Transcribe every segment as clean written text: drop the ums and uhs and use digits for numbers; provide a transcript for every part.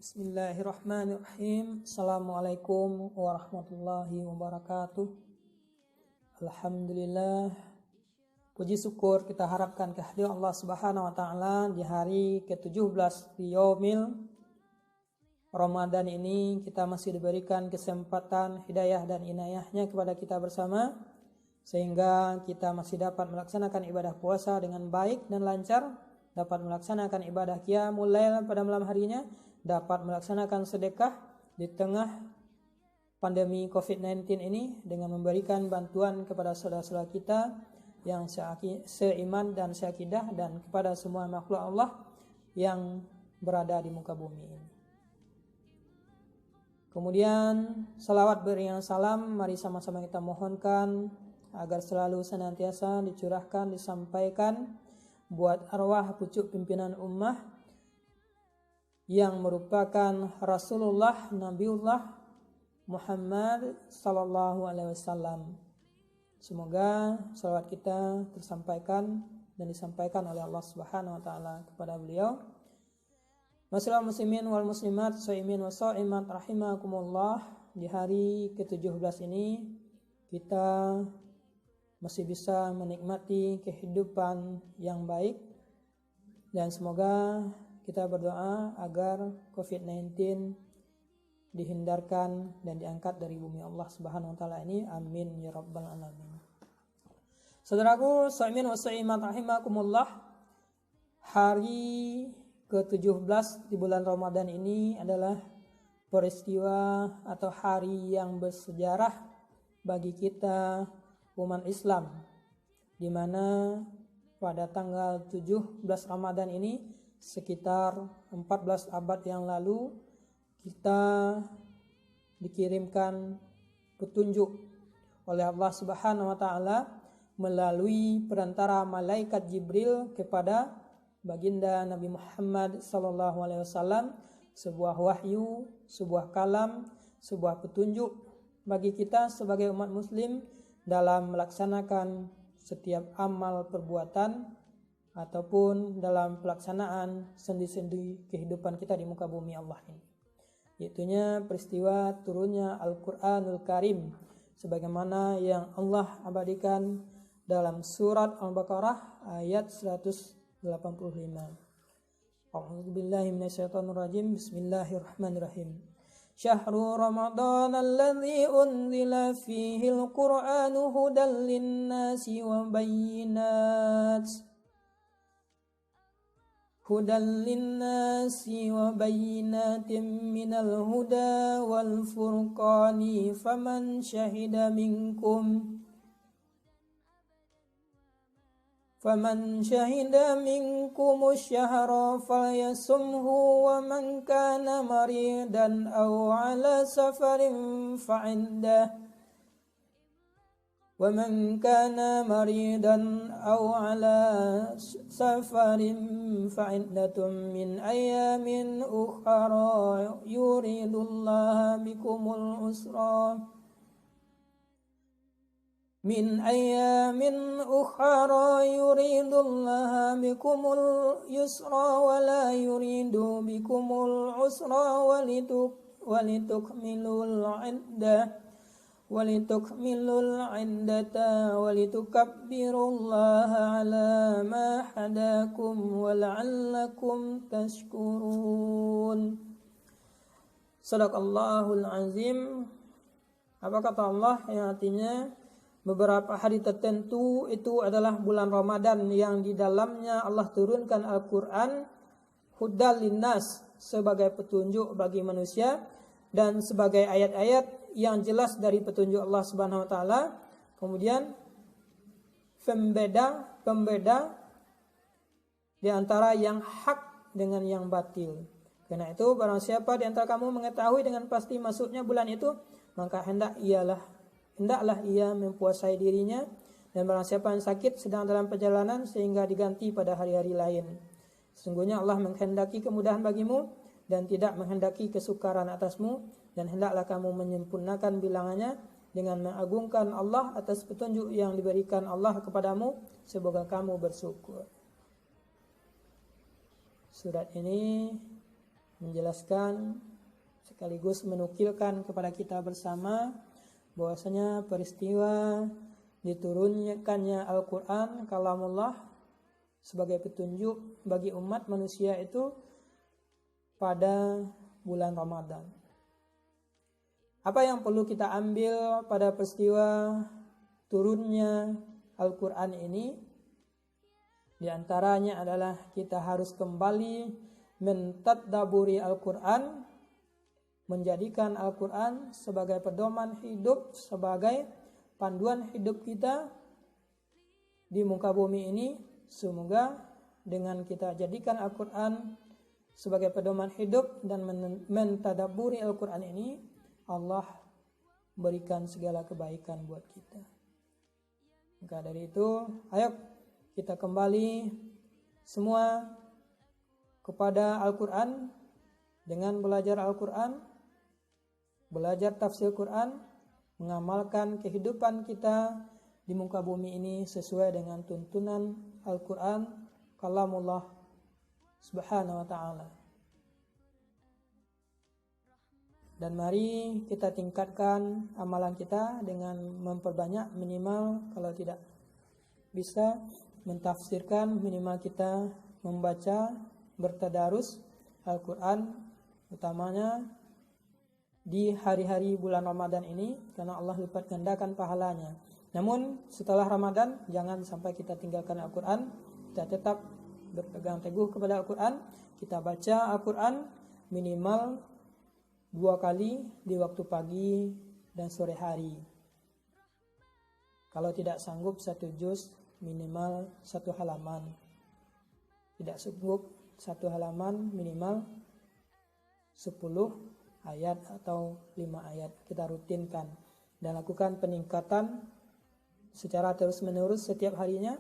Bismillahirrahmanirrahim. Assalamualaikum warahmatullahi wabarakatuh. Alhamdulillah, puji syukur kita harapkan kehadiran Allah Subhanahu wa taala di hari ke-17 di Yaumil Ramadan ini. Kita masih diberikan kesempatan hidayah dan inayahnya kepada kita bersama, sehingga kita masih dapat melaksanakan ibadah puasa dengan baik dan lancar, dapat melaksanakan ibadah qiyamul lail pada malam harinya, dapat melaksanakan sedekah di tengah pandemi COVID-19 ini dengan memberikan bantuan kepada saudara-saudara kita yang seiman dan seakidah, dan kepada semua makhluk Allah yang berada di muka bumi ini. Kemudian salawat beriringan salam mari sama-sama kita mohonkan agar selalu senantiasa dicurahkan, disampaikan buat arwah pucuk pimpinan ummah yang merupakan Rasulullah Nabiullah Muhammad sallallahu alaihi wasallam. Semoga salawat kita tersampaikan dan disampaikan oleh Allah Subhanahu wa taala kepada beliau. Masyaallah muslimin wal muslimat, shaimin wa shaimat rahimakumullah. Di hari ke-17 ini kita masih bisa menikmati kehidupan yang baik, dan semoga kita berdoa agar COVID-19 dihindarkan dan diangkat dari bumi Allah Subhanahu wa taala ini. Amin ya rabbal alamin. Saudaraku, shaimin wa shaimat rahimakumullah, hari ke-17 di bulan Ramadan ini adalah peristiwa atau hari yang bersejarah bagi kita umat Islam, di mana pada tanggal 17 Ramadan ini sekitar 14 abad yang lalu kita dikirimkan petunjuk oleh Allah Subhanahu wa taala melalui perantara malaikat Jibril kepada baginda Nabi Muhammad sallallahu alaihi wasallam, sebuah wahyu, sebuah kalam, sebuah petunjuk bagi kita sebagai umat muslim dalam melaksanakan setiap amal perbuatan ataupun dalam pelaksanaan sendi-sendi kehidupan kita di muka bumi Allah ini, yaitunya peristiwa turunnya Al-Quranul Karim, sebagaimana yang Allah abadikan dalam surat Al-Baqarah ayat 185. A'udzubillahi minasyaitonirrajim. Bismillahirrahmanirrahim. Syahrul Ramadan alladzi unzila fihi al-Qur'anu hudan lin-nasi wa bayyinatin minal huda wal furqani faman syahida minkum asyhara falyasumhu wa man kana maridan aw ala safarin fa'iddatun min ayamin ukhra yuridullahu bikumul yusra wa la yuridu bikumul usra walitukmilul iddata walitukabbirullaha ala ma hadakum wa la'allakum tashkurun. Shadaqallahul azim. Apa kata Allah yang artinya beberapa hari tertentu itu adalah bulan Ramadan yang di dalamnya Allah turunkan Al-Quran hudal linnas, sebagai petunjuk bagi manusia dan sebagai ayat-ayat yang jelas dari petunjuk Allah Subhanahu wa taala. Kemudian pembeda di antara yang hak dengan yang batil. Karena itu barang siapa di antara kamu mengetahui dengan pasti masuknya bulan itu, maka hendaklah ia mempuasai dirinya, dan barang siapa yang sakit sedang dalam perjalanan sehingga diganti pada hari-hari lain. Sesungguhnya Allah menghendaki kemudahan bagimu dan tidak menghendaki kesukaran atasmu, dan hendaklah kamu menyempurnakan bilangannya dengan mengagungkan Allah atas petunjuk yang diberikan Allah kepadamu, semoga kamu bersyukur. Surat ini menjelaskan sekaligus menukilkan kepada kita bersama bahwasanya peristiwa diturunkannya Al-Quran kalamullah sebagai petunjuk bagi umat manusia itu pada bulan Ramadan. Apa yang perlu kita ambil pada peristiwa turunnya Al-Quran ini? Di antaranya adalah kita harus kembali mentadabburi Al-Quran, menjadikan Al-Quran sebagai pedoman hidup, sebagai panduan hidup kita di muka bumi ini. Semoga dengan kita jadikan Al-Quran sebagai pedoman hidup dan mentadabburi Al-Quran ini, Allah berikan segala kebaikan buat kita. Maka dari itu, ayo kita kembali semua kepada Al-Quran dengan belajar Al-Quran, belajar tafsir Quran, mengamalkan kehidupan kita di muka bumi ini sesuai dengan tuntunan Al-Quran, kalamullah subhanahu wa ta'ala. Dan mari kita tingkatkan amalan kita dengan memperbanyak, minimal kalau tidak bisa mentafsirkan, minimal kita membaca, bertadarus Al-Quran, utamanya di hari-hari bulan Ramadan ini, karena Allah lipat gandakan pahalanya. Namun setelah Ramadan jangan sampai kita tinggalkan Al-Quran, kita tetap berpegang teguh kepada Al-Quran, kita baca Al-Quran minimal 2 kali di waktu pagi dan sore hari. Kalau tidak sanggup 1 juz, minimal 1 halaman. Tidak sanggup 1 halaman, minimal 10 ayat atau 5 ayat. Kita rutinkan dan lakukan peningkatan secara terus-menerus setiap harinya.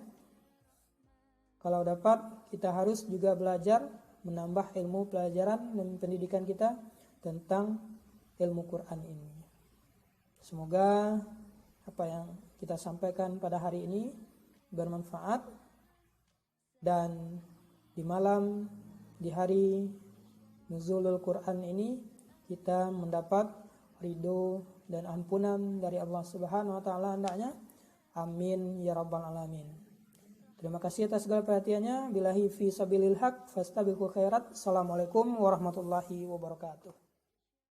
Kalau dapat, kita harus juga belajar, menambah ilmu pelajaran dan pendidikan kita tentang ilmu Quran ini. Semoga apa yang kita sampaikan pada hari ini bermanfaat, dan di malam, di hari nuzulul Quran ini kita mendapat ridho dan ampunan dari Allah Subhanahu wa taala hendaknya. Amin ya rabbal alamin. Terima kasih atas segala perhatiannya. Billahi fi sabilil haq fastabiqul khairat. Assalamualaikum warahmatullahi wabarakatuh.